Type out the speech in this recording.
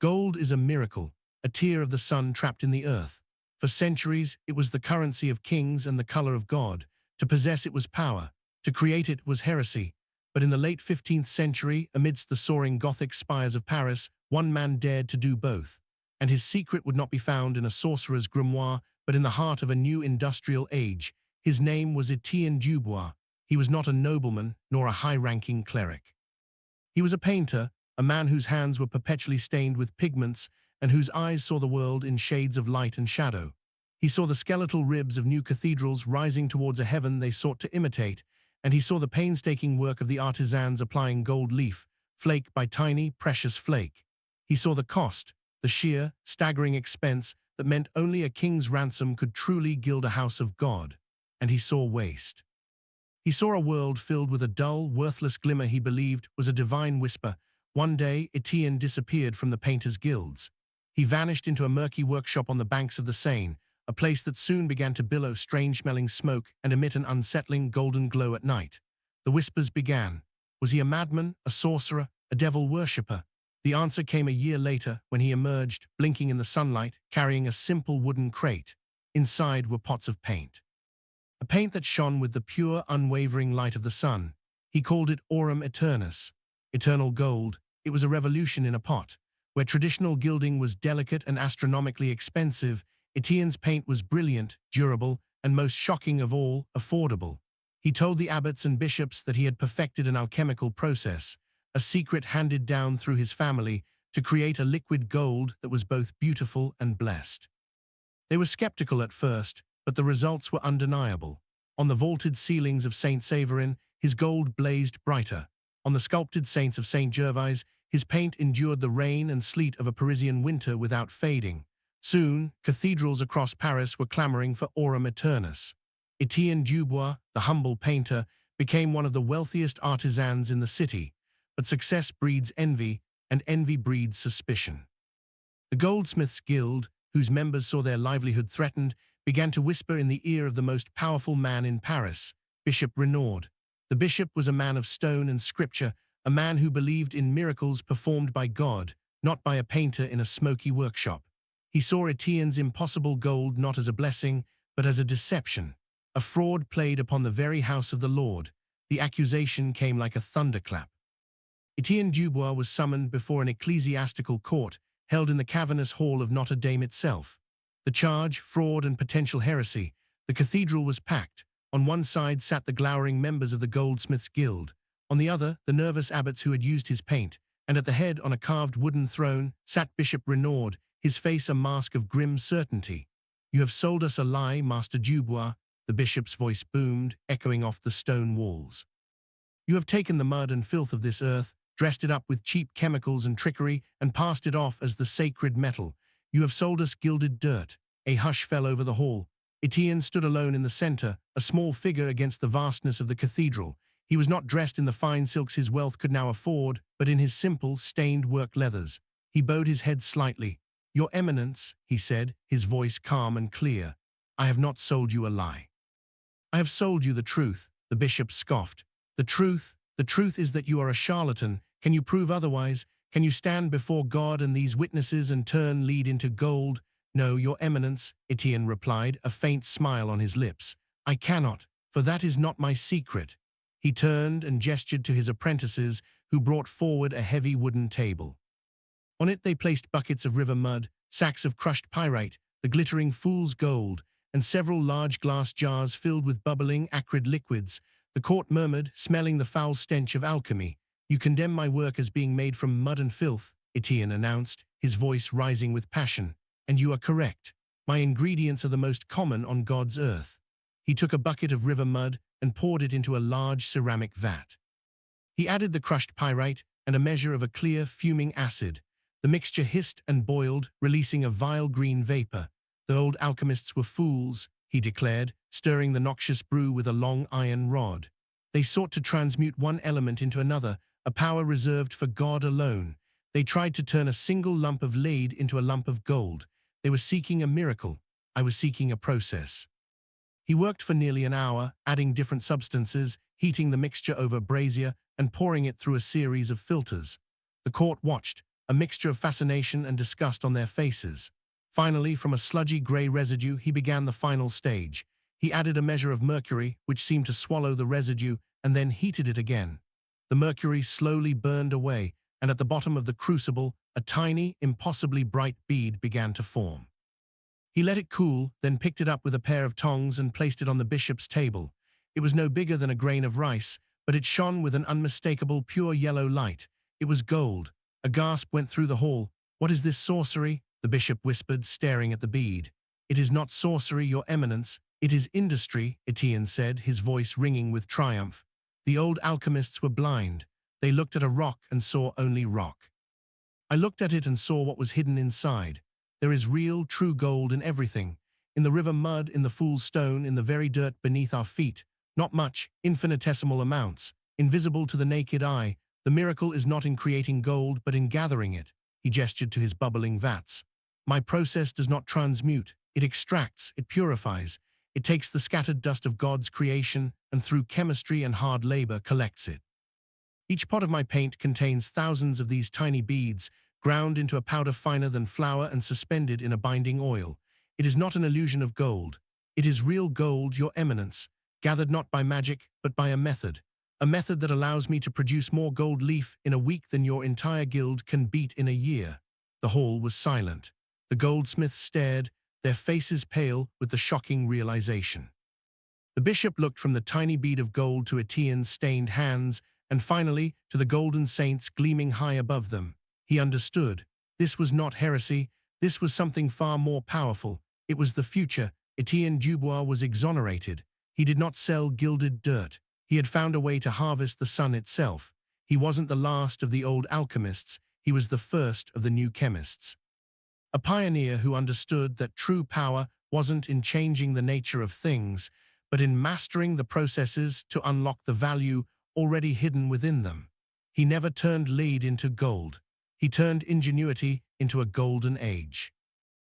Gold is a miracle, a tear of the sun trapped in the earth. For centuries, it was the currency of kings and the color of God. To possess it was power. To create it was heresy. But in the late 15th century, amidst the soaring Gothic spires of Paris, one man dared to do both. And his secret would not be found in a sorcerer's grimoire, but in the heart of a new industrial age. His name was Étienne Dubois. He was not a nobleman, nor a high-ranking cleric. He was a painter, a man whose hands were perpetually stained with pigments and whose eyes saw the world in shades of light and shadow. He saw the skeletal ribs of new cathedrals rising towards a heaven they sought to imitate, and he saw the painstaking work of the artisans applying gold leaf, flake by tiny, precious flake. He saw the cost, the sheer, staggering expense that meant only a king's ransom could truly gild a house of God. And he saw waste. He saw a world filled with a dull, worthless glimmer he believed was a divine whisper. One day, Étienne disappeared from the painters' guilds. He vanished into a murky workshop on the banks of the Seine, a place that soon began to billow strange-smelling smoke and emit an unsettling golden glow at night. The whispers began. Was he a madman, a sorcerer, a devil worshipper? The answer came a year later when he emerged, blinking in the sunlight, carrying a simple wooden crate. Inside were pots of paint. A paint that shone with the pure, unwavering light of the sun. He called it Aurum Eternus, eternal gold. It was a revolution in a pot. Where traditional gilding was delicate and astronomically expensive, Étienne's paint was brilliant, durable, and most shocking of all, affordable. He told the abbots and bishops that he had perfected an alchemical process, a secret handed down through his family, to create a liquid gold that was both beautiful and blessed. They were skeptical at first, but the results were undeniable. On the vaulted ceilings of St. Severin, his gold blazed brighter. On the sculpted saints of St. Gervais, his paint endured the rain and sleet of a Parisian winter without fading. Soon, cathedrals across Paris were clamoring for Aurum Eternus. Étienne Dubois, the humble painter, became one of the wealthiest artisans in the city. But success breeds envy, and envy breeds suspicion. The Goldsmiths Guild, whose members saw their livelihood threatened, began to whisper in the ear of the most powerful man in Paris, Bishop Renaud. The bishop was a man of stone and scripture, a man who believed in miracles performed by God, not by a painter in a smoky workshop. He saw Étienne's impossible gold not as a blessing, but as a deception, a fraud played upon the very house of the Lord. The accusation came like a thunderclap. Étienne Dubois was summoned before an ecclesiastical court held in the cavernous hall of Notre Dame itself. The charge, fraud and potential heresy. The cathedral was packed. On one side sat the glowering members of the Goldsmiths Guild. On the other, the nervous abbots who had used his paint, and at the head, on a carved wooden throne, sat Bishop Renaud, his face a mask of grim certainty. "You have sold us a lie, Master Dubois," the bishop's voice boomed, echoing off the stone walls. "You have taken the mud and filth of this earth, dressed it up with cheap chemicals and trickery, and passed it off as the sacred metal. You have sold us gilded dirt." A hush fell over the hall. Étienne stood alone in the center, a small figure against the vastness of the cathedral. He was not dressed in the fine silks his wealth could now afford, but in his simple, stained-work leathers. He bowed his head slightly. "Your Eminence," he said, his voice calm and clear, "I have not sold you a lie. I have sold you the truth." The bishop scoffed. The truth is that you are a charlatan. Can you prove otherwise? Can you stand before God and these witnesses and turn lead into gold?" "No, Your Eminence," Étienne replied, a faint smile on his lips. "I cannot, for that is not my secret." He turned and gestured to his apprentices, who brought forward a heavy wooden table. On it they placed buckets of river mud, sacks of crushed pyrite, the glittering fool's gold, and several large glass jars filled with bubbling, acrid liquids. The court murmured, smelling the foul stench of alchemy. "You condemn my work as being made from mud and filth," Étienne announced, his voice rising with passion. "And you are correct. My ingredients are the most common on God's earth." He took a bucket of river mud and poured it into a large ceramic vat. He added the crushed pyrite and a measure of a clear, fuming acid. The mixture hissed and boiled, releasing a vile green vapor. "The old alchemists were fools," he declared, stirring the noxious brew with a long iron rod. "They sought to transmute one element into another, a power reserved for God alone. They tried to turn a single lump of lead into a lump of gold. They were seeking a miracle. I was seeking a process." He worked for nearly an hour, adding different substances, heating the mixture over a brazier, and pouring it through a series of filters. The court watched, a mixture of fascination and disgust on their faces. Finally, from a sludgy grey residue, he began the final stage. He added a measure of mercury, which seemed to swallow the residue, and then heated it again. The mercury slowly burned away, and at the bottom of the crucible, a tiny, impossibly bright bead began to form. He let it cool, then picked it up with a pair of tongs and placed it on the bishop's table. It was no bigger than a grain of rice, but it shone with an unmistakable, pure yellow light. It was gold. A gasp went through the hall. "What is this sorcery?" the bishop whispered, staring at the bead. "It is not sorcery, your eminence. It is industry," Étienne said, his voice ringing with triumph. The old alchemists were blind. They looked at a rock and saw only rock. I looked at it and saw what was hidden inside. There is real, true gold in everything. In the river mud, in the fool's stone, in the very dirt beneath our feet. Not much, infinitesimal amounts, invisible to the naked eye. The miracle is not in creating gold, but in gathering it. He gestured to his bubbling vats. My process does not transmute. It extracts, it purifies. It takes the scattered dust of God's creation and through chemistry and hard labor collects it. Each pot of my paint contains thousands of these tiny beads, ground into a powder finer than flour and suspended in a binding oil. It is not an illusion of gold. It is real gold, your eminence, gathered not by magic, but by a method that allows me to produce more gold leaf in a week than your entire guild can beat in a year. The hall was silent. The goldsmiths stared, their faces pale with the shocking realization. The bishop looked from the tiny bead of gold to Étienne's stained hands, and finally to the golden saints gleaming high above them. He understood. This was not heresy. This was something far more powerful. It was the future. Étienne Dubois was exonerated. He did not sell gilded dirt. He had found a way to harvest the sun itself. He wasn't the last of the old alchemists. He was the first of the new chemists. A pioneer who understood that true power wasn't in changing the nature of things, but in mastering the processes to unlock the value already hidden within them. He never turned lead into gold. He turned ingenuity into a golden age.